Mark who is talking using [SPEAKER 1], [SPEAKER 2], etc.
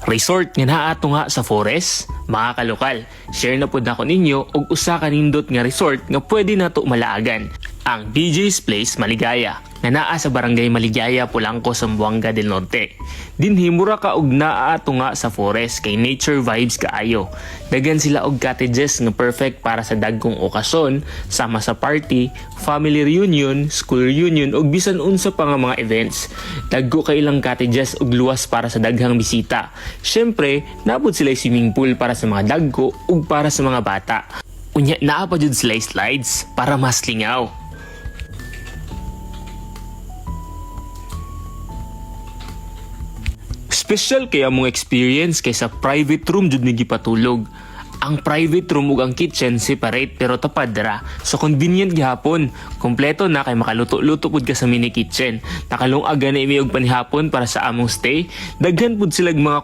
[SPEAKER 1] Resort nga naa ato nga sa forest, mga kalokal. Share na pud nako ninyo og usa ka nindot nga resort nga pwede nato malaagan. Ang BJ's Place Maligaya nga naa sa barangay Maligaya, Polanco, Zamboanga del Norte. Dinhi mura ka og naa ato nga sa forest kay nature vibes kaayo. Dagan sila og cottages nga perfect para sa dagkong okasyon, sama sa party, family reunion, school reunion ug bisan unsa pa nga mga events. Dagko kay ilang cottages ug luwas para sa daghang bisita. Syempre, naabot sila swimming pool para sa mga dagko ug para sa mga bata. Unya naa pa jud sila slides para mas lingaw. Special kaya mong experience kaysa private room jud ni gipatulog. Ang private room ug ang kitchen separate pero tapad ra. So convenient gihapon. Kompleto na kay makaluto-luto pud ka sa mini kitchen. Nakalungag gani mi og panihapon para sa among stay. Daghan pud sila mga